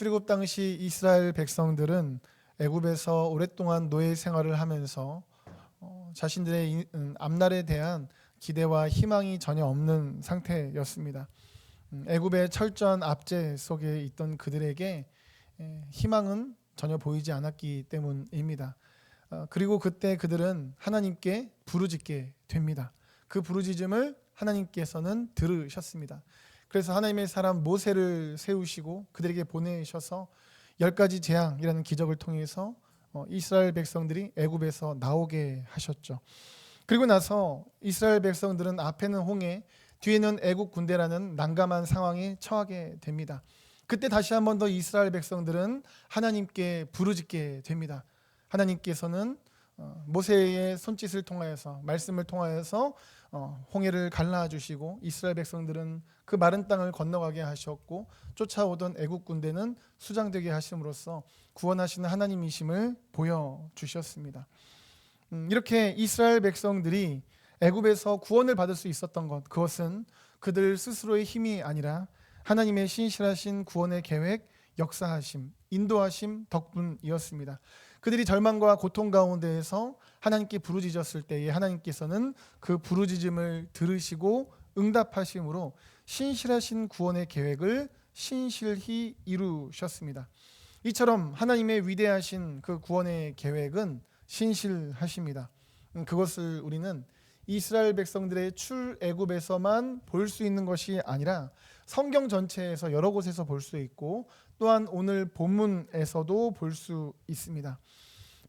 출애굽 당시 이스라엘 백성들은 애굽에서 오랫동안 노예 생활을 하면서 자신들의 앞날에 대한 기대와 희망이 전혀 없는 상태였습니다. 애굽의 철저한 압제 속에 있던 그들에게 희망은 전혀 보이지 않았기 때문입니다. 그리고 그때 그들은 하나님께 부르짖게 됩니다. 그 부르짖음을 하나님께서는 들으셨습니다. 그래서 하나님의 사람 모세를 세우시고 그들에게 보내셔서 10가지 재앙이라는 기적을 통해서 이스라엘 백성들이 애굽에서 나오게 하셨죠. 그리고 나서 이스라엘 백성들은 앞에는 홍해, 뒤에는 애굽 군대라는 난감한 상황에 처하게 됩니다. 그때 다시 한 번 더 이스라엘 백성들은 하나님께 부르짖게 됩니다. 하나님께서는 모세의 손짓을 통하여서 말씀을 통하여서 홍해를 갈라주시고 이스라엘 백성들은 그 마른 땅을 건너가게 하셨고 쫓아오던 애국 군대는 수장되게 하심으로써 구원하시는 하나님이심을 보여주셨습니다. 이렇게 이스라엘 백성들이 애굽에서 구원을 받을 수 있었던 것, 그것은 그들 스스로의 힘이 아니라 하나님의 신실하신 구원의 계획, 역사하심, 인도하심 덕분이었습니다. 그들이 절망과 고통 가운데에서 하나님께 부르짖었을 때에 하나님께서는 그 부르짖음을 들으시고 응답하심으로 신실하신 구원의 계획을 신실히 이루셨습니다. 이처럼 하나님의 위대하신 그 구원의 계획은 신실하십니다. 그것을 우리는 이스라엘 백성들의 출애굽에서만 볼 수 있는 것이 아니라 성경 전체에서 여러 곳에서 볼 수 있고 또한 오늘 본문에서도 볼 수 있습니다.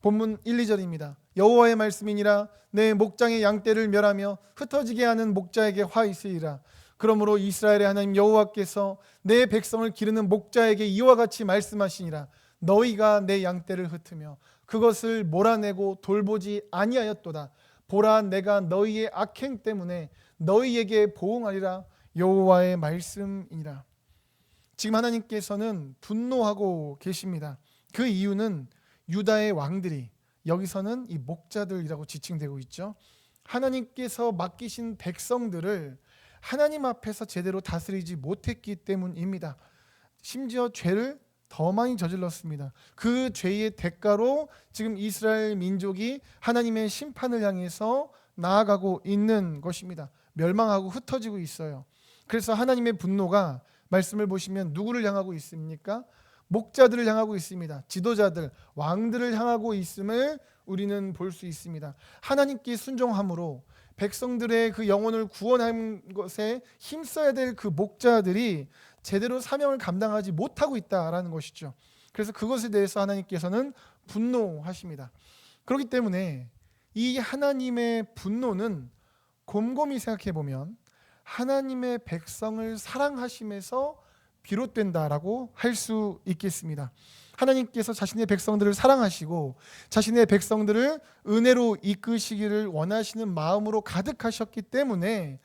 본문 1, 2절입니다. 여호와의 말씀이니라 내 목장의 양떼를 멸하며 흩어지게 하는 목자에게 화 있으리라. 그러므로 이스라엘의 하나님 여호와께서 내 백성을 기르는 목자에게 이와 같이 말씀하시니라. 너희가 내 양떼를 흩으며 그것을 몰아내고 돌보지 아니하였도다. 보라 내가 너희의 악행 때문에 너희에게 보응하리라. 여호와의 말씀이니라. 지금 하나님께서는 분노하고 계십니다. 그 이유는 유다의 왕들이, 여기서는 이 목자들이라고 지칭되고 있죠, 하나님께서 맡기신 백성들을 하나님 앞에서 제대로 다스리지 못했기 때문입니다. 심지어 죄를 더 많이 저질렀습니다. 그 죄의 대가로 지금 이스라엘 민족이 하나님의 심판을 향해서 나아가고 있는 것입니다. 멸망하고 흩어지고 있어요. 그래서 하나님의 분노가 말씀을 보시면 누구를 향하고 있습니까? 목자들을 향하고 있습니다. 지도자들, 왕들을 향하고 있음을 우리는 볼 수 있습니다. 하나님께 순종함으로 백성들의 그 영혼을 구원한 것에 힘써야 될 그 목자들이 제대로 사명을 감당하지 못하고 있다라는 것이죠. 그래서 그것에 대해서 하나님께서는 분노하십니다. 그렇기 때문에 이 하나님의 분노는 곰곰이 생각해 보면 하나님의 백성을 사랑하심에서 비롯된다라고 할 수 있겠습니다. 하나님께서 자신의 백성들을 사랑하시고 자신의 백성들을 은혜로 이끄시기를 원하시는 마음으로 가득하셨기 때문에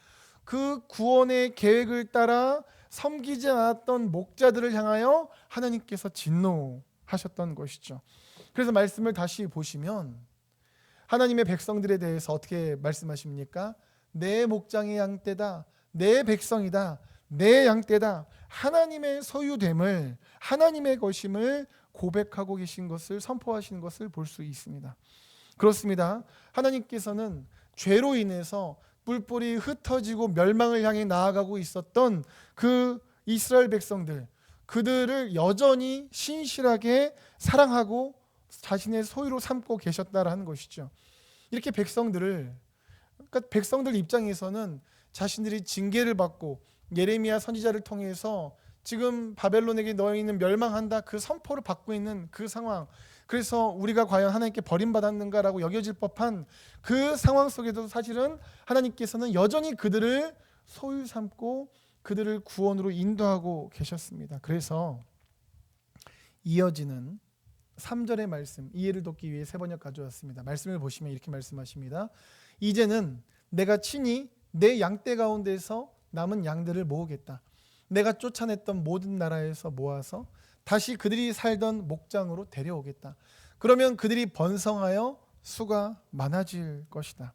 그 구원의 계획을 따라 섬기지 않았던 목자들을 향하여 하나님께서 진노하셨던 것이죠. 그래서 말씀을 다시 보시면 하나님의 백성들에 대해서 어떻게 말씀하십니까? 내 목장의 양떼다, 내 백성이다, 내 양떼다, 하나님의 소유됨을, 하나님의 것임을 고백하고 계신 것을, 선포하신 것을 볼 수 있습니다. 그렇습니다. 하나님께서는 죄로 인해서 뿔뿔이 흩어지고 멸망을 향해 나아가고 있었던 그 이스라엘 백성들, 그들을 여전히 신실하게 사랑하고 자신의 소유로 삼고 계셨다라는 것이죠. 이렇게 백성들 입장에서는 자신들이 징계를 받고 예레미야 선지자를 통해서 지금 바벨론에게 너희는 멸망한다, 그 선포를 받고 있는 그 상황, 그래서 우리가 과연 하나님께 버림받았는가라고 여겨질 법한 그 상황 속에도 사실은 하나님께서는 여전히 그들을 소유 삼고 그들을 구원으로 인도하고 계셨습니다. 그래서 이어지는 3절의 말씀, 이해를 돕기 위해 세 번역 가져왔습니다. 말씀을 보시면 이렇게 말씀하십니다. 이제는 내가 친히 내 양떼 가운데서 남은 양들을 모으겠다. 내가 쫓아냈던 모든 나라에서 모아서 다시 그들이 살던 목장으로 데려오겠다. 그러면 그들이 번성하여 수가 많아질 것이다.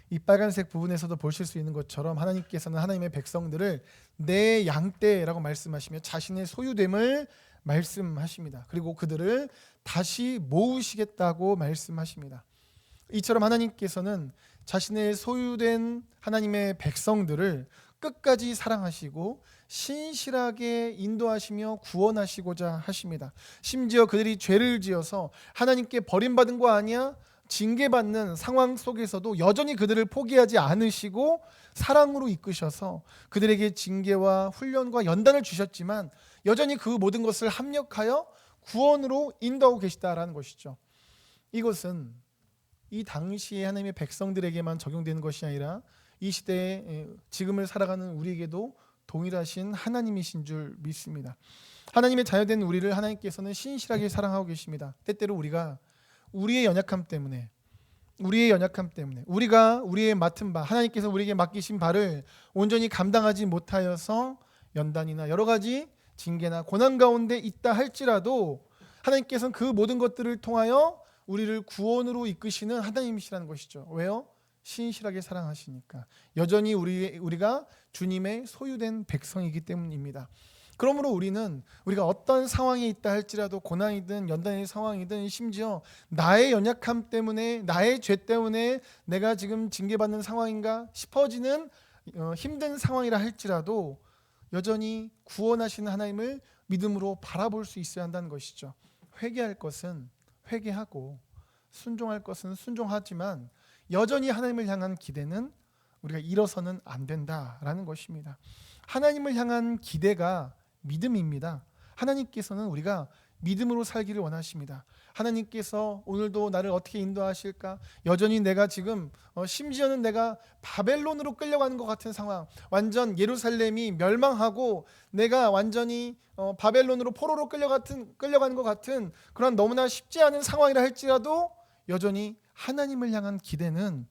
이 빨간색 부분에서도 보실 수 있는 것처럼 하나님께서는 하나님의 백성들을 내 양떼라고 말씀하시며 자신의 소유됨을 말씀하십니다. 그리고 그들을 다시 모으시겠다고 말씀하십니다. 이처럼 하나님께서는 자신의 소유된 하나님의 백성들을 끝까지 사랑하시고 신실하게 인도하시며 구원하시고자 하십니다. 심지어 그들이 죄를 지어서 하나님께 버림받은 거 아니야? 징계받는 상황 속에서도 여전히 그들을 포기하지 않으시고 사랑으로 이끄셔서 그들에게 징계와 훈련과 연단을 주셨지만 여전히 그 모든 것을 합력하여 구원으로 인도하고 계시다라는 것이죠. 이것은 이 당시에 하나님의 백성들에게만 적용되는 것이 아니라 이 시대에 지금을 살아가는 우리에게도 동일하신 하나님이신 줄 믿습니다. 하나님의 자녀된 우리를 하나님께서는 신실하게 사랑하고 계십니다. 때때로 우리가 우리의 연약함 때문에 우리가 우리의 맡은 바, 하나님께서 우리에게 맡기신 바를 온전히 감당하지 못하여서 연단이나 여러 가지 징계나 고난 가운데 있다 할지라도 하나님께서는 그 모든 것들을 통하여 우리를 구원으로 이끄시는 하나님이시라는 것이죠. 왜요? 신실하게 사랑하시니까. 여전히 우리가 주님의 소유된 백성이기 때문입니다. 그러므로 우리가 어떤 상황에 있다 할지라도 고난이든 연단의 상황이든 심지어 나의 연약함 때문에 나의 죄 때문에 내가 지금 징계받는 상황인가 싶어지는 힘든 상황이라 할지라도 여전히 구원하시는 하나님을 믿음으로 바라볼 수 있어야 한다는 것이죠. 회개할 것은 회개하고 순종할 것은 순종하지만 여전히 하나님을 향한 기대는 우리가 잃어서는 안 된다라는 것입니다. 하나님을 향한 기대가 믿음입니다. 하나님께서는 우리가 믿음으로 살기를 원하십니다. 하나님께서 오늘도 나를 어떻게 인도하실까? 여전히 내가 지금 심지어는 내가 바벨론으로 끌려가는 것 같은 상황, 완전 예루살렘이 멸망하고 내가 완전히 바벨론으로 포로로 끌려가는 것 같은 그런 너무나 쉽지 않은 상황이라 할지라도 여전히 하나님을 향한 기대는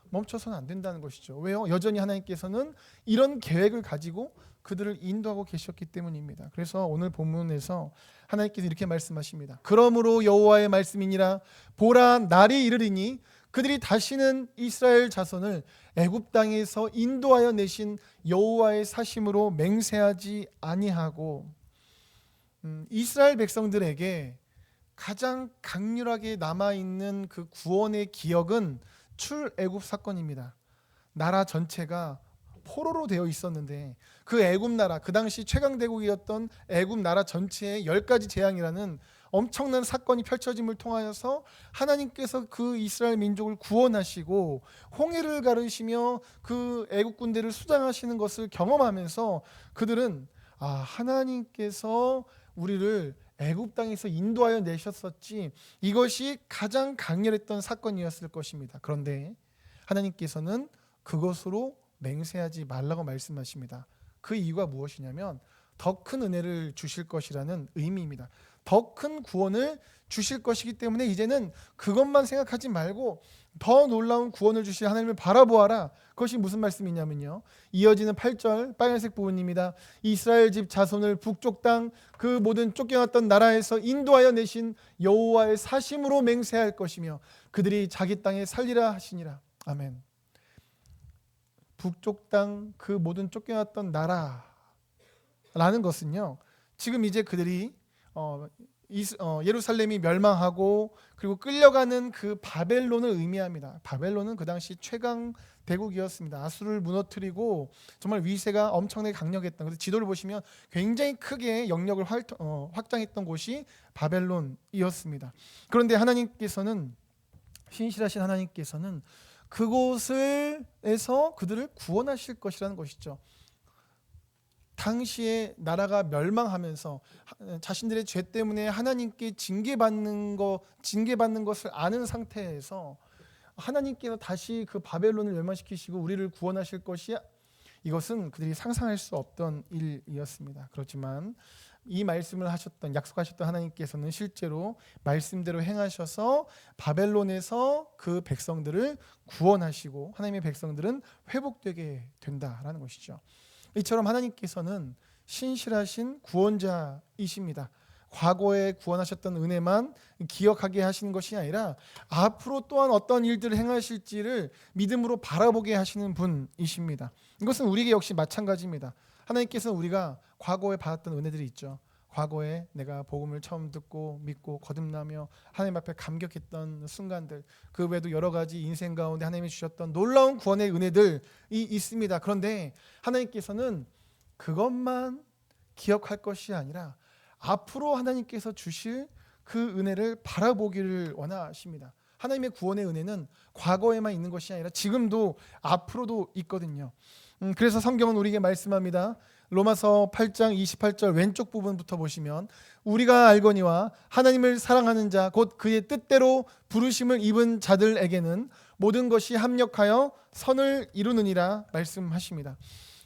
멈춰서는 안 된다는 것이죠. 왜요? 여전히 하나님께서는 이런 계획을 가지고 그들을 인도하고 계셨기 때문입니다. 그래서 오늘 본문에서 하나님께서 이렇게 말씀하십니다. 그러므로 여호와의 말씀이니라 보라 날이 이르리니 그들이 다시는 이스라엘 자손을 애굽 땅에서 인도하여 내신 여호와의 사심으로 맹세하지 아니하고 이스라엘 백성들에게 가장 강렬하게 남아있는 그 구원의 기억은 출애굽 사건입니다. 나라 전체가 포로로 되어 있었는데 그 애굽 나라, 그 당시 최강대국이었던 애굽 나라 전체의 10가지 재앙이라는 엄청난 사건이 펼쳐짐을 통하여서 하나님께서 그 이스라엘 민족을 구원하시고 홍해를 가르시며 그 애굽 군대를 수장하시는 것을 경험하면서 그들은 하나님께서 우리를 애굽 땅에서 인도하여 내셨었지, 이것이 가장 강렬했던 사건이었을 것입니다. 그런데 하나님께서는 그것으로 맹세하지 말라고 말씀하십니다. 그 이유가 무엇이냐면 더 큰 은혜를 주실 것이라는 의미입니다. 더 큰 구원을 주실 것이기 때문에 이제는 그것만 생각하지 말고 더 놀라운 구원을 주실 하나님을 바라보아라. 그것이 무슨 말씀이냐면요, 이어지는 8절 빨간색 부분입니다. 이스라엘 집 자손을 북쪽 땅 그 모든 쫓겨났던 나라에서 인도하여 내신 여호와의 사심으로 맹세할 것이며 그들이 자기 땅에 살리라 하시니라. 아멘. 북쪽 땅 그 모든 쫓겨났던 나라라는 것은요, 지금 이제 그들이 예루살렘이 멸망하고 그리고 끌려가는 그 바벨론을 의미합니다. 바벨론은 그 당시 최강 대국이었습니다. 아수르를 무너뜨리고 정말 위세가 엄청나게 강력했던, 그래서 지도를 보시면 굉장히 크게 영역을 확장했던 곳이 바벨론이었습니다. 그런데 하나님께서는, 신실하신 하나님께서는 그곳에서 그들을 구원하실 것이라는 것이죠. 당시에 나라가 멸망하면서 자신들의 죄 때문에 하나님께 징계받는 것을 아는 상태에서 하나님께서 다시 그 바벨론을 멸망시키시고 우리를 구원하실 것이, 이것은 그들이 상상할 수 없던 일이었습니다. 그렇지만 이 말씀을 약속하셨던 하나님께서는 실제로 말씀대로 행하셔서 바벨론에서 그 백성들을 구원하시고 하나님의 백성들은 회복되게 된다라는 것이죠. 이처럼 하나님께서는 신실하신 구원자이십니다. 과거에 구원하셨던 은혜만 기억하게 하시는 것이 아니라 앞으로 또한 어떤 일들을 행하실지를 믿음으로 바라보게 하시는 분이십니다. 이것은 우리에게 역시 마찬가지입니다. 하나님께서는 우리가 과거에 받았던 은혜들이 있죠. 과거에 내가 복음을 처음 듣고 믿고 거듭나며 하나님 앞에 감격했던 순간들, 그 외에도 여러 가지 인생 가운데 하나님이 주셨던 놀라운 구원의 은혜들이 있습니다. 그런데 하나님께서는 그것만 기억할 것이 아니라 앞으로 하나님께서 주실 그 은혜를 바라보기를 원하십니다. 하나님의 구원의 은혜는 과거에만 있는 것이 아니라 지금도 앞으로도 있거든요. 그래서 성경은 우리에게 말씀합니다. 로마서 8장 28절 왼쪽 부분부터 보시면 우리가 알거니와 하나님을 사랑하는 자 곧 그의 뜻대로 부르심을 입은 자들에게는 모든 것이 합력하여 선을 이루느니라 말씀하십니다.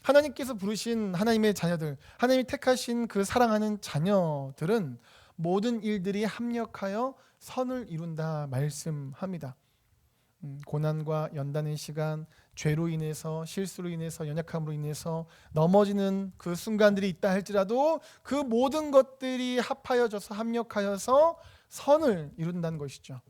하나님께서 부르신 하나님의 자녀들, 하나님이 택하신 그 사랑하는 자녀들은 모든 일들이 합력하여 선을 이룬다 말씀합니다. 고난과 연단의 시간, 죄로 인해서, 실수로 인해서, 연약함으로 인해서 넘어지는 그 순간들이 있다 할지라도 그 모든 것들이 합하여져서 합력하여서 선을 이룬다는 것이죠.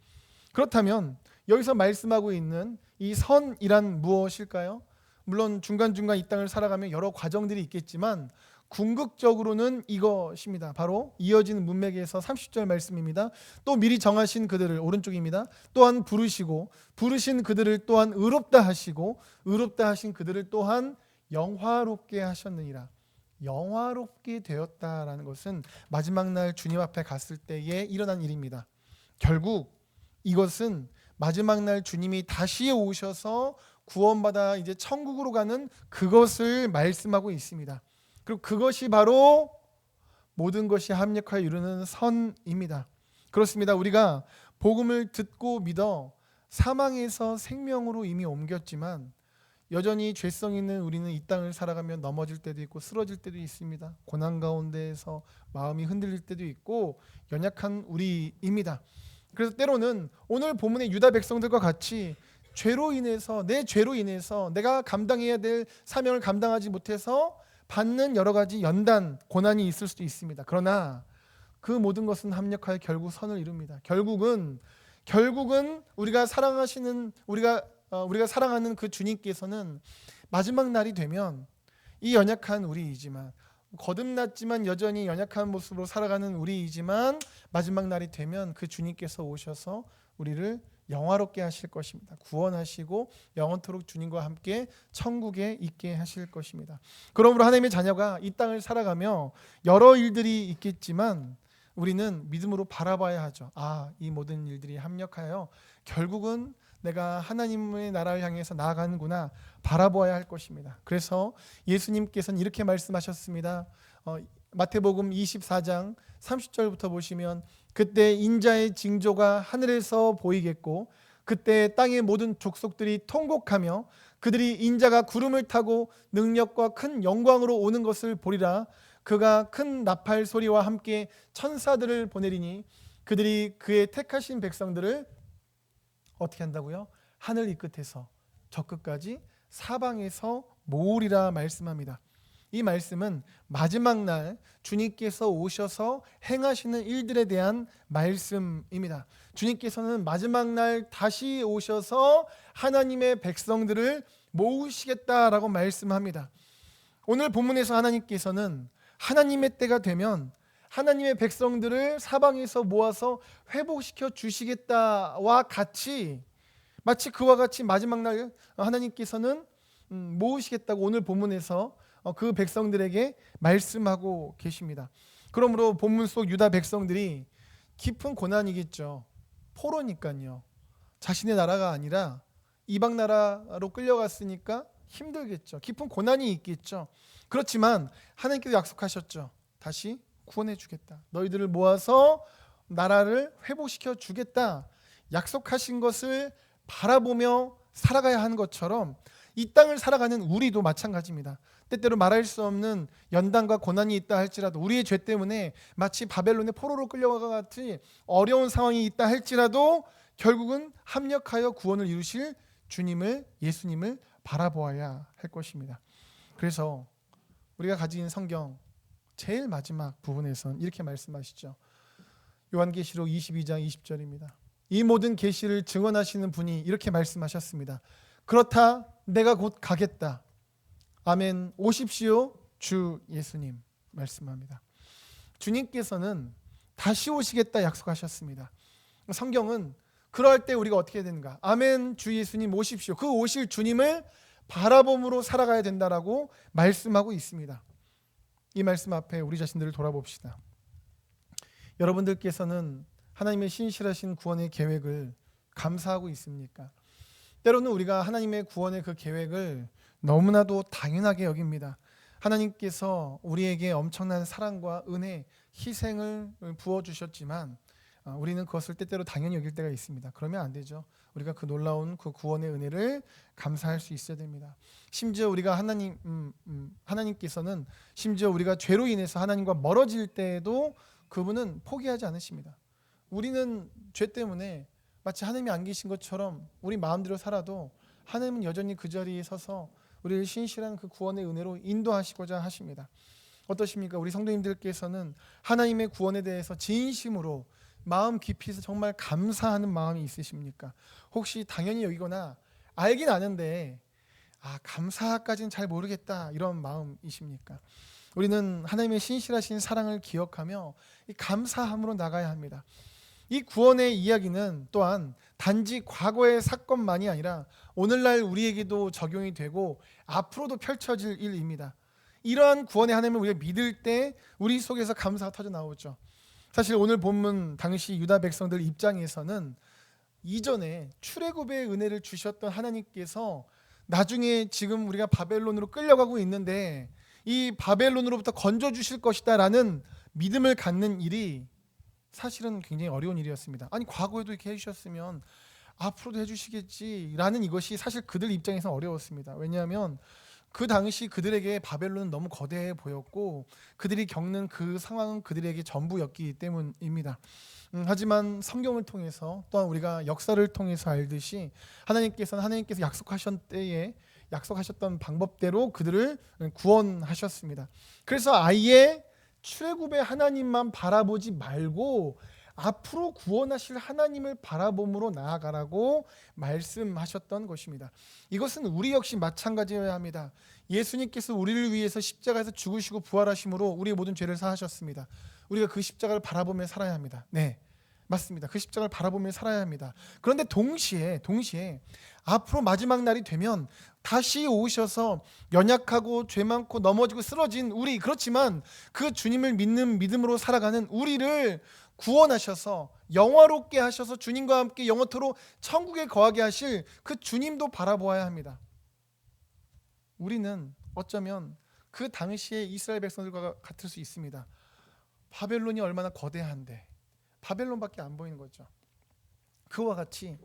그렇다면 여기서 말씀하고 있는 이 선이란 무엇일까요? 물론 중간중간 이 땅을 살아가며 여러 과정들이 있겠지만 궁극적으로는 이것입니다. 바로 이어지는 문맥에서 30절 말씀입니다. 또 미리 정하신 그들을, 오른쪽입니다. 또한 부르시고 부르신 그들을 또한 의롭다 하시고 의롭다 하신 그들을 또한 영화롭게 하셨느니라. 영화롭게 되었다라는 것은 마지막 날 주님 앞에 갔을 때에 일어난 일입니다. 결국 이것은 마지막 날 주님이 다시 오셔서 구원받아 이제 천국으로 가는 그것을 말씀하고 있습니다. 그리고 그것이 바로 모든 것이 합력하여 이루는 선입니다. 그렇습니다. 우리가 복음을 듣고 믿어 사망에서 생명으로 이미 옮겼지만 여전히 죄성 있는 우리는 이 땅을 살아가며 넘어질 때도 있고 쓰러질 때도 있습니다. 고난 가운데에서 마음이 흔들릴 때도 있고 연약한 우리입니다. 그래서 때로는 오늘 본문의 유다 백성들과 같이 죄로 인해서, 내 죄로 인해서 내가 감당해야 될 사명을 감당하지 못해서 받는 여러 가지 연단, 고난이 있을 수도 있습니다. 그러나 그 모든 것은 합력하여 결국 선을 이룹니다. 결국은 우리가 사랑하시는 우리가 사랑하는 그 주님께서는 마지막 날이 되면 이 연약한 우리이지만 거듭났지만 여전히 연약한 모습으로 살아가는 우리이지만 마지막 날이 되면 그 주님께서 오셔서 우리를 영화롭게 하실 것입니다. 구원하시고 영원토록 주님과 함께 천국에 있게 하실 것입니다. 그러므로 하나님의 자녀가 이 땅을 살아가며 여러 일들이 있겠지만 우리는 믿음으로 바라봐야 하죠. 이 모든 일들이 합력하여 결국은 내가 하나님의 나라를 향해서 나아가는구나 바라보아야 할 것입니다. 그래서 예수님께서는 이렇게 말씀하셨습니다. 마태복음 24장 30절부터 보시면 그때 인자의 징조가 하늘에서 보이겠고 그때 땅의 모든 족속들이 통곡하며 그들이 인자가 구름을 타고 능력과 큰 영광으로 오는 것을 보리라. 그가 큰 나팔 소리와 함께 천사들을 보내리니 그들이 그의 택하신 백성들을 어떻게 한다고요? 하늘 이 끝에서 저 끝까지 사방에서 모으리라 말씀합니다. 이 말씀은 마지막 날 주님께서 오셔서 행하시는 일들에 대한 말씀입니다. 주님께서는 마지막 날 다시 오셔서 하나님의 백성들을 모으시겠다라고 말씀합니다. 오늘 본문에서 하나님께서는 하나님의 때가 되면 하나님의 백성들을 사방에서 모아서 회복시켜 주시겠다와 같이 마치 그와 같이 마지막 날 하나님께서는 모으시겠다고 오늘 본문에서 그 백성들에게 말씀하고 계십니다. 그러므로 본문 속 유다 백성들이 깊은 고난이겠죠. 포로니까요. 자신의 나라가 아니라 이방 나라로 끌려갔으니까 힘들겠죠. 깊은 고난이 있겠죠. 그렇지만 하나님께서 약속하셨죠. 다시 구원해 주겠다. 너희들을 모아서 나라를 회복시켜 주겠다. 약속하신 것을 바라보며 살아가야 하는 것처럼 이 땅을 살아가는 우리도 마찬가지입니다. 때때로 말할 수 없는 연단과 고난이 있다 할지라도 우리의 죄 때문에 마치 바벨론의 포로로 끌려가 같이 어려운 상황이 있다 할지라도 결국은 합력하여 구원을 이루실 주님을, 예수님을 바라보아야 할 것입니다. 그래서 우리가 가진 성경 제일 마지막 부분에서는 이렇게 말씀하시죠. 요한계시록 22장 20절입니다. 이 모든 계시를 증언하시는 분이 이렇게 말씀하셨습니다. 그렇다, 내가 곧 가겠다. 아멘. 오십시오, 주 예수님. 말씀합니다. 주님께서는 다시 오시겠다 약속하셨습니다. 성경은 그럴 때 우리가 어떻게 해야 되는가? 아멘, 주 예수님 오십시오. 그 오실 주님을 바라봄으로 살아가야 된다라고 말씀하고 있습니다. 이 말씀 앞에 우리 자신들을 돌아봅시다. 여러분들께서는 하나님의 신실하신 구원의 계획을 감사하고 있습니까? 때로는 우리가 하나님의 구원의 그 계획을 너무나도 당연하게 여깁니다. 하나님께서 우리에게 엄청난 사랑과 은혜, 희생을 부어주셨지만 우리는 그것을 때때로 당연히 여길 때가 있습니다. 그러면 안 되죠. 우리가 그 놀라운 그 구원의 은혜를 감사할 수 있어야 됩니다. 심지어 우리가 하나님께서는 심지어 우리가 죄로 인해서 하나님과 멀어질 때에도 그분은 포기하지 않으십니다. 우리는 죄 때문에 마치 하나님이 안 계신 것처럼 우리 마음대로 살아도 하나님은 여전히 그 자리에 서서 우리를 신실한 그 구원의 은혜로 인도하시고자 하십니다. 어떠십니까? 우리 성도님들께서는 하나님의 구원에 대해서 진심으로 마음 깊이서 정말 감사하는 마음이 있으십니까? 혹시 당연히 여기거나 알긴 아는데 감사까지는 잘 모르겠다 이런 마음이십니까? 우리는 하나님의 신실하신 사랑을 기억하며 이 감사함으로 나가야 합니다. 이 구원의 이야기는 또한 단지 과거의 사건만이 아니라 오늘날 우리에게도 적용이 되고 앞으로도 펼쳐질 일입니다. 이러한 구원의 하나님을 우리가 믿을 때 우리 속에서 감사가 터져 나오죠. 사실 오늘 본문 당시 유다 백성들 입장에서는 이전에 출애굽의 은혜를 주셨던 하나님께서 나중에 지금 우리가 바벨론으로 끌려가고 있는데 이 바벨론으로부터 건져주실 것이다 라는 믿음을 갖는 일이 사실은 굉장히 어려운 일이었습니다. 아니 과거에도 이렇게 해주셨으면 앞으로도 해주시겠지라는 이것이 사실 그들 입장에서 어려웠습니다. 왜냐하면 그 당시 그들에게 바벨론은 너무 거대해 보였고 그들이 겪는 그 상황은 그들에게 전부였기 때문입니다. 하지만 성경을 통해서 또한 우리가 역사를 통해서 알듯이 하나님께서 약속하셨던 방법대로 그들을 구원하셨습니다. 그래서 아예 출애굽의 하나님만 바라보지 말고 앞으로 구원하실 하나님을 바라봄으로 나아가라고 말씀하셨던 것입니다. 이것은 우리 역시 마찬가지여야 합니다. 예수님께서 우리를 위해서 십자가에서 죽으시고 부활하심으로 우리의 모든 죄를 사하셨습니다. 우리가 그 십자가를 바라보며 살아야 합니다. 네, 맞습니다. 그 십자가를 바라보며 살아야 합니다. 그런데 동시에 앞으로 마지막 날이 되면 다시 오셔서 연약하고 죄 많고 넘어지고 쓰러진 우리, 그렇지만 그 주님을 믿는 믿음으로 살아가는 우리를 구원하셔서 영화롭게 하셔서 주님과 함께 영원토록 천국에 거하게 하실 그 주님도 바라보아야 합니다. 우리는 어쩌면 그 당시에 이스라엘 백성들과 같을 수 있습니다. 바벨론이 얼마나 거대한데 바벨론밖에 안 보이는 거죠. 그와 같이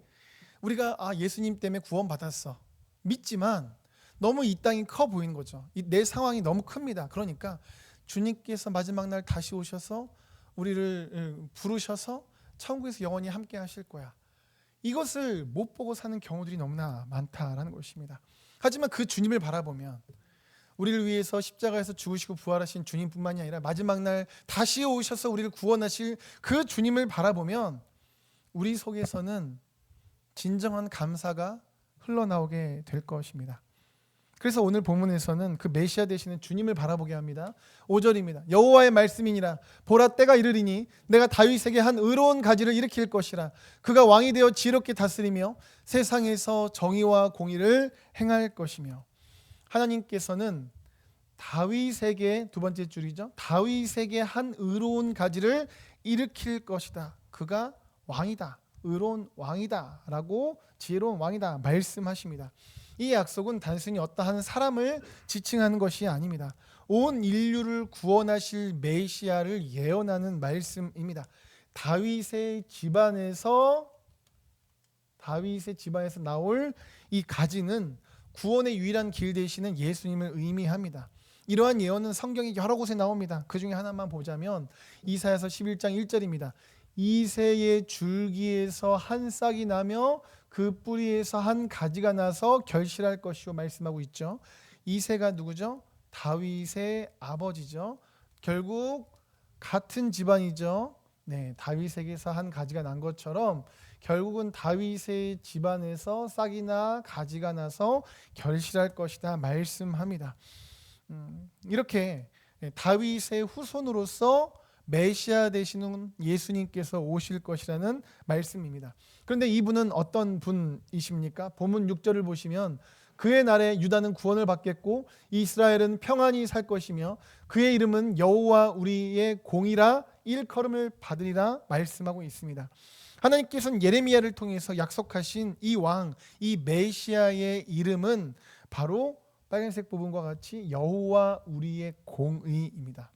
우리가 예수님 때문에 구원받았어 믿지만 너무 이 땅이 커 보이는 거죠. 내 상황이 너무 큽니다. 그러니까 주님께서 마지막 날 다시 오셔서 우리를 부르셔서 천국에서 영원히 함께 하실 거야. 이것을 못 보고 사는 경우들이 너무나 많다라는 것입니다. 하지만 그 주님을 바라보면 우리를 위해서 십자가에서 죽으시고 부활하신 주님뿐만이 아니라 마지막 날 다시 오셔서 우리를 구원하실 그 주님을 바라보면 우리 속에서는 진정한 감사가 흘러나오게 될 것입니다. 그래서 오늘 본문에서는 그 메시아 되시는 주님을 바라보게 합니다. 5절입니다. 여호와의 말씀이니라. 보라, 때가 이르리니 내가 다윗에게 한 의로운 가지를 일으킬 것이라. 그가 왕이 되어 지혜롭게 다스리며 세상에서 정의와 공의를 행할 것이며. 하나님께서는 다윗에게, 두 번째 줄이죠, 다윗에게 한 의로운 가지를 일으킬 것이다. 그가 왕이다, 의로운 왕이다 라고, 지혜로운 왕이다 말씀하십니다. 이 약속은 단순히 어떠한 사람을 지칭하는 것이 아닙니다. 온 인류를 구원하실 메시아를 예언하는 말씀입니다. 다윗의 집안에서 나올 이 가지는 구원의 유일한 길 되시는 예수님을 의미합니다. 이러한 예언은 성경에 여러 곳에 나옵니다. 그 중에 하나만 보자면 이사야서 11장 1절입니다. 이새의 줄기에서 한 싹이 나며 그 뿌리에서 한 가지가 나서 결실할 것이요 말씀하고 있죠. 이새가 누구죠? 다윗의 아버지죠. 결국 같은 집안이죠. 네, 다윗에게서 한 가지가 난 것처럼 결국은 다윗의 집안에서 싹이나 가지가 나서 결실할 것이다 말씀합니다. 이렇게 다윗의 후손으로서 메시아 되시는 예수님께서 오실 것이라는 말씀입니다. 그런데 이분은 어떤 분이십니까? 본문 6절을 보시면 그의 날에 유다는 구원을 받겠고 이스라엘은 평안히 살 것이며 그의 이름은 여호와 우리의 공이라 일컬음을 받으리라 말씀하고 있습니다. 하나님께서는 예레미야를 통해서 약속하신 이 왕, 이 메시아의 이름은 바로 빨간색 부분과 같이 여호와 우리의 공의입니다.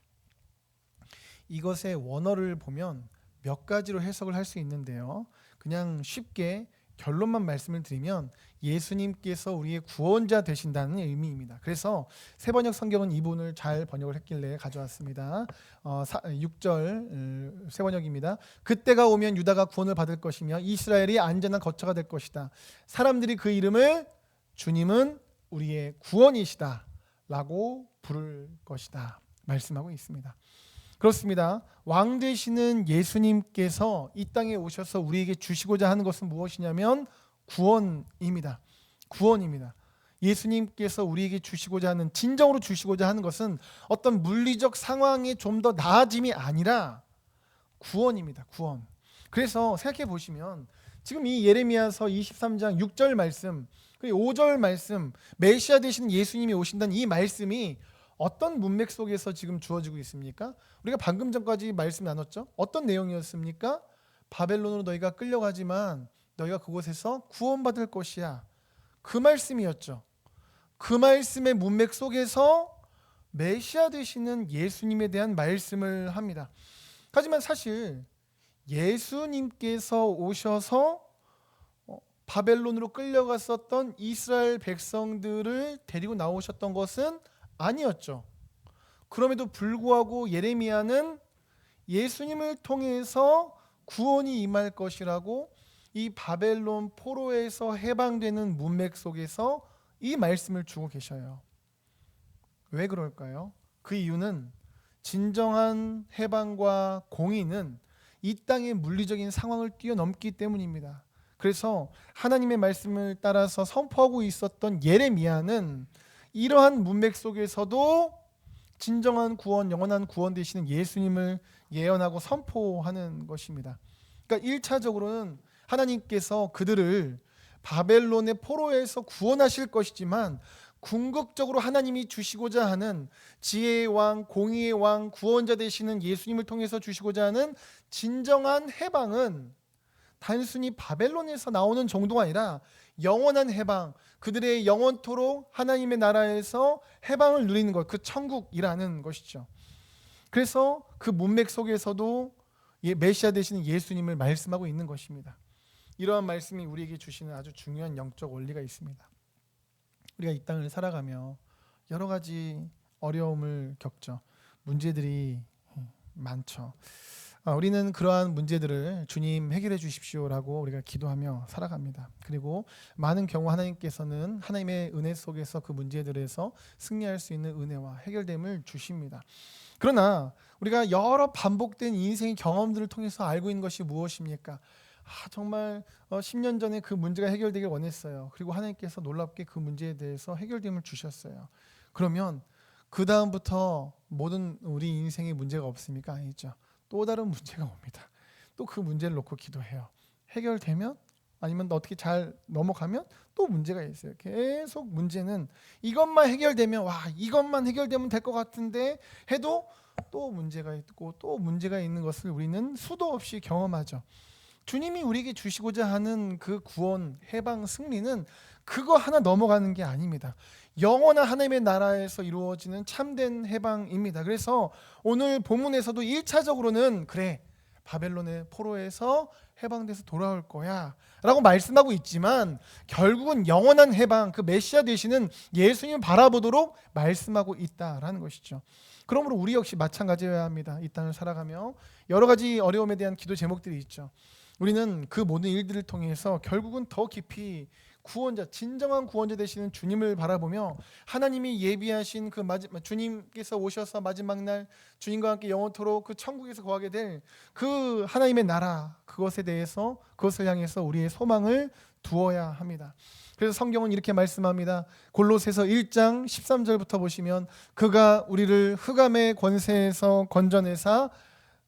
이것의 원어를 보면 몇 가지로 해석을 할 수 있는데요. 그냥 쉽게 결론만 말씀을 드리면 예수님께서 우리의 구원자 되신다는 의미입니다. 그래서 세번역 성경은 이 부분을 잘 번역을 했길래 가져왔습니다. 6절 세번역입니다. 그때가 오면 유다가 구원을 받을 것이며 이스라엘이 안전한 거처가 될 것이다. 사람들이 그 이름을 주님은 우리의 구원이시다 라고 부를 것이다 말씀하고 있습니다. 그렇습니다. 왕 되시는 예수님께서 이 땅에 오셔서 우리에게 주시고자 하는 것은 무엇이냐면 구원입니다. 구원입니다. 예수님께서 우리에게 주시고자 하는, 진정으로 주시고자 하는 것은 어떤 물리적 상황의 좀 더 나아짐이 아니라 구원입니다. 구원. 그래서 생각해 보시면 지금 이 예레미야서 23장 6절 말씀, 그리고 5절 말씀, 메시아 되시는 예수님이 오신다는 이 말씀이 어떤 문맥 속에서 지금 주어지고 있습니까? 우리가 방금 전까지 말씀 나눴죠? 어떤 내용이었습니까? 바벨론으로 너희가 끌려가지만 너희가 그곳에서 구원받을 것이야. 그 말씀이었죠. 그 말씀의 문맥 속에서 메시아 되시는 예수님에 대한 말씀을 합니다. 하지만 사실 예수님께서 오셔서 바벨론으로 끌려갔었던 이스라엘 백성들을 데리고 나오셨던 것은 아니었죠. 그럼에도 불구하고 예레미야는 예수님을 통해서 구원이 임할 것이라고 이 바벨론 포로에서 해방되는 문맥 속에서 이 말씀을 주고 계셔요. 왜 그럴까요? 그 이유는 진정한 해방과 공의는 이 땅의 물리적인 상황을 뛰어넘기 때문입니다. 그래서 하나님의 말씀을 따라서 선포하고 있었던 예레미야는 이러한 문맥 속에서도 진정한 구원, 영원한 구원 되시는 예수님을 예언하고 선포하는 것입니다. 그러니까 1차적으로는 하나님께서 그들을 바벨론의 포로에서 구원하실 것이지만 궁극적으로 하나님이 주시고자 하는 지혜의 왕, 공의의 왕, 구원자 되시는 예수님을 통해서 주시고자 하는 진정한 해방은 단순히 바벨론에서 나오는 정도가 아니라 영원한 해방, 그들의 영원토록 하나님의 나라에서 해방을 누리는 것, 그 천국이라는 것이죠. 그래서 그 문맥 속에서도 메시아 되시는 예수님을 말씀하고 있는 것입니다. 이러한 말씀이 우리에게 주시는 아주 중요한 영적 원리가 있습니다. 우리가 이 땅을 살아가며 여러 가지 어려움을 겪죠. 문제들이 많죠. 우리는 그러한 문제들을 주님 해결해 주십시오라고 우리가 기도하며 살아갑니다. 그리고 많은 경우 하나님께서는 하나님의 은혜 속에서 그 문제들에서 승리할 수 있는 은혜와 해결됨을 주십니다. 그러나 우리가 여러 반복된 인생의 경험들을 통해서 알고 있는 것이 무엇입니까? 정말 10년 전에 그 문제가 해결되길 원했어요. 그리고 하나님께서 놀랍게 그 문제에 대해서 해결됨을 주셨어요. 그러면 그 다음부터 모든 우리 인생에 문제가 없습니까? 아니죠. 또 다른 문제가 옵니다. 또 그 문제를 놓고 기도해요. 해결되면, 아니면 어떻게 잘 넘어가면 또 문제가 있어요. 계속 문제는 이것만 해결되면, 이것만 해결되면 될 것 같은데 해도 또 문제가 있고 또 문제가 있는 것을 우리는 수도 없이 경험하죠. 주님이 우리에게 주시고자 하는 그 구원, 해방, 승리는 그거 하나 넘어가는 게 아닙니다. 영원한 하나님의 나라에서 이루어지는 참된 해방입니다. 그래서 오늘 본문에서도 1차적으로는 그래, 바벨론의 포로에서 해방돼서 돌아올 거야 라고 말씀하고 있지만 결국은 영원한 해방, 그 메시아 되시는 예수님을 바라보도록 말씀하고 있다라는 것이죠. 그러므로 우리 역시 마찬가지여야 합니다. 이 땅을 살아가며 여러 가지 어려움에 대한 기도 제목들이 있죠. 우리는 그 모든 일들을 통해서 결국은 더 깊이 구원자, 진정한 구원자 되시는 주님을 바라보며 하나님이 예비하신 그 주님께서 오셔서 마지막 날 주님과 함께 영원토록 그 천국에서 거하게 될 그 하나님의 나라, 그것에 대해서, 그것을 향해서 우리의 소망을 두어야 합니다. 그래서 성경은 이렇게 말씀합니다. 골로새서 1장 13절부터 보시면 그가 우리를 흑암의 권세에서 건져내사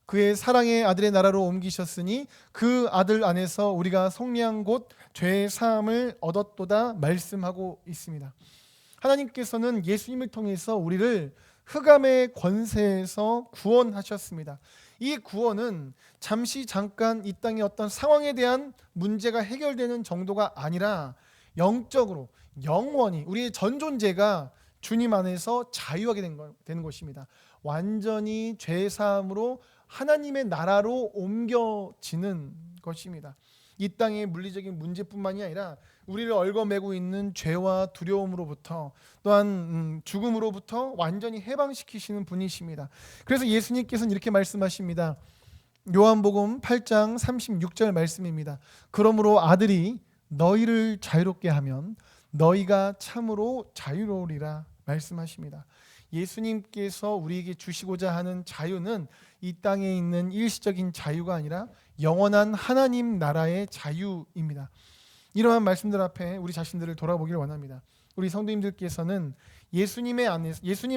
그의 사랑의 아들의 나라로 옮기셨으니 그 아들 안에서 우리가 속량한 곧 죄의 사함을 얻었도다 말씀하고 있습니다. 하나님께서는 예수님을 통해서 우리를 흑암의 권세에서 구원하셨습니다. 이 구원은 잠깐 이 땅의 어떤 상황에 대한 문제가 해결되는 정도가 아니라 영적으로 영원히 우리의 전 존재가 주님 안에서 자유하게 되는 것입니다. 완전히 죄 사함으로 하나님의 나라로 옮겨지는 것입니다. 이 땅의 물리적인 문제뿐만이 아니라 우리를 얽어매고 있는 죄와 두려움으로부터 또한 죽음으로부터 완전히 해방시키시는 분이십니다. 그래서 예수님께서는 이렇게 말씀하십니다. 요한복음 8장 36절 말씀입니다. 그러므로 아들이 너희를 자유롭게 하면 너희가 참으로 자유로우리라 말씀하십니다. 예수님께서 우리에게 주시고자 하는 자유는 이 땅에 있는 일시적인 자유가 아니라 영원한 하나님 나라의 자유입니다. 이러한 말씀들 앞에 우리 자신들을 돌아보기를 원합니다. 우리 성도님들께서는 예수님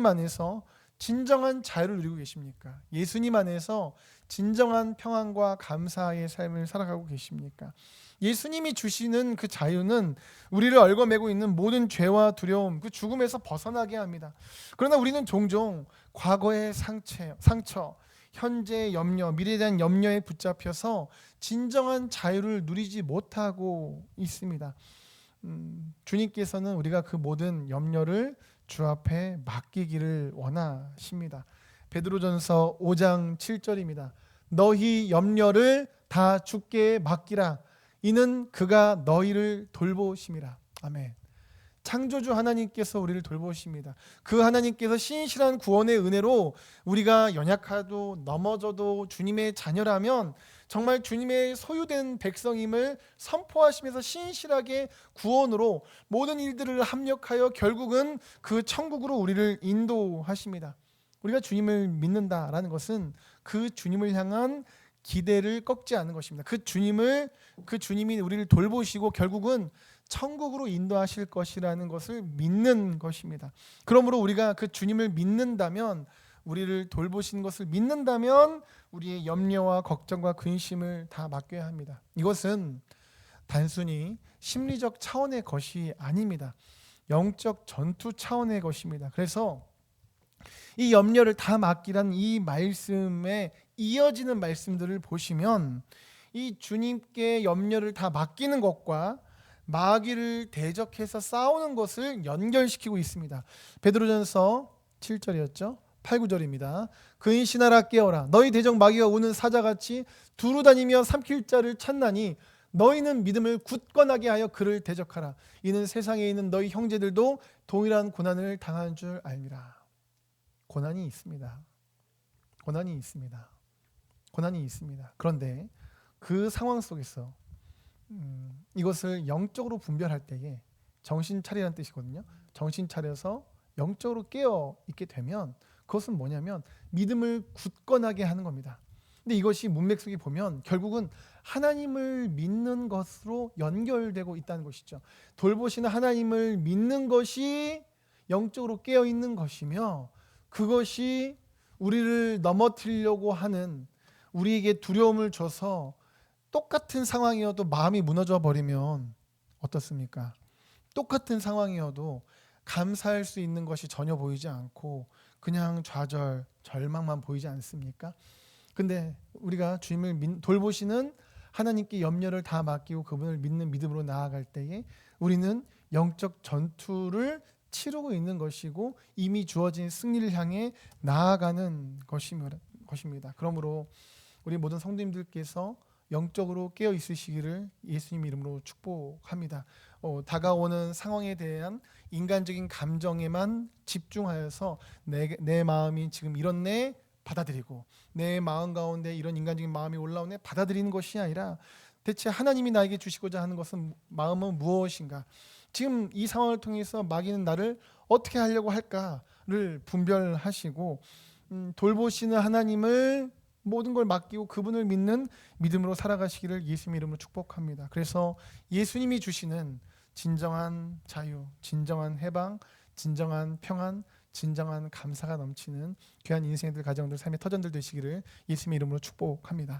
안에서 진정한 자유를 누리고 계십니까? 예수님 안에서 진정한 평안과 감사의 삶을 살아가고 계십니까? 예수님이 주시는 그 자유는 우리를 얽어매고 있는 모든 죄와 두려움, 그 죽음에서 벗어나게 합니다. 그러나 우리는 종종 과거의 상처, 현재의 염려, 미래에 대한 염려에 붙잡혀서 진정한 자유를 누리지 못하고 있습니다. 주님께서는 우리가 그 모든 염려를 주 앞에 맡기기를 원하십니다. 베드로전서 5장 7절입니다. 너희 염려를 다 주께 맡기라. 이는 그가 너희를 돌보심이라. 아멘. 창조주 하나님께서 우리를 돌보십니다. 그 하나님께서 신실한 구원의 은혜로 우리가 연약하도 넘어져도 주님의 자녀라면 정말 주님의 소유된 백성임을 선포하시면서 신실하게 구원으로 모든 일들을 합력하여 결국은 그 천국으로 우리를 인도하십니다. 우리가 주님을 믿는다라는 것은 그 주님을 향한 기대를 꺾지 않는 것입니다. 그 주님이 우리를 돌보시고 결국은 천국으로 인도하실 것이라는 것을 믿는 것입니다. 그러므로 우리가 그 주님을 믿는다면, 우리를 돌보시는 것을 믿는다면 우리의 염려와 걱정과 근심을 다 맡겨야 합니다. 이것은 단순히 심리적 차원의 것이 아닙니다. 영적 전투 차원의 것입니다. 그래서 이 염려를 다 맡기란 이 말씀에 이어지는 말씀들을 보시면 이 주님께 염려를 다 맡기는 것과 마귀를 대적해서 싸우는 것을 연결시키고 있습니다. 베드로전서 7절이었죠. 8, 9절입니다. 근신하라 깨어라. 너희 대적 마귀가 오는 사자같이 두루 다니며 삼킬 자를 찾나니 너희는 믿음을 굳건하게 하여 그를 대적하라. 이는 세상에 있는 너희 형제들도 동일한 고난을 당한 줄 알미라. 고난이 있습니다. 고난이 있습니다. 고난이 있습니다. 그런데 그 상황 속에서 이것을 영적으로 분별할 때에 정신 차리라는 뜻이거든요. 정신 차려서 영적으로 깨어 있게 되면 그것은 뭐냐면 믿음을 굳건하게 하는 겁니다. 근데 이것이 문맥 속에 보면 결국은 하나님을 믿는 것으로 연결되고 있다는 것이죠. 돌보시는 하나님을 믿는 것이 영적으로 깨어 있는 것이며, 그것이 우리를 넘어뜨리려고 하는, 우리에게 두려움을 줘서 똑같은 상황이어도 마음이 무너져 버리면 어떻습니까? 똑같은 상황이어도 감사할 수 있는 것이 전혀 보이지 않고 그냥 좌절, 절망만 보이지 않습니까? 근데 우리가 주님을 돌보시는 하나님께 염려를 다 맡기고 그분을 믿는 믿음으로 나아갈 때에 우리는 영적 전투를 치르고 있는 것이고 이미 주어진 승리를 향해 나아가는 것입니다. 그러므로 우리 모든 성도님들께서 영적으로 깨어 있으시기를 예수님 이름으로 축복합니다. 다가오는 상황에 대한 인간적인 감정에만 집중하여서 내 마음이 지금 이렇네 받아들이고, 내 마음 가운데 이런 인간적인 마음이 올라오네 받아들이는 것이 아니라 대체 하나님이 나에게 주시고자 하는 것은 마음은 무엇인가? 지금 이 상황을 통해서 마귀는 나를 어떻게 하려고 할까를 분별하시고 돌보시는 하나님을 모든 걸 맡기고 그분을 믿는 믿음으로 살아가시기를 예수님 이름으로 축복합니다. 그래서 예수님이 주시는 진정한 자유, 진정한 해방, 진정한 평안, 진정한 감사가 넘치는 귀한 인생들, 가정들, 삶의 터전들 되시기를 예수님의 이름으로 축복합니다.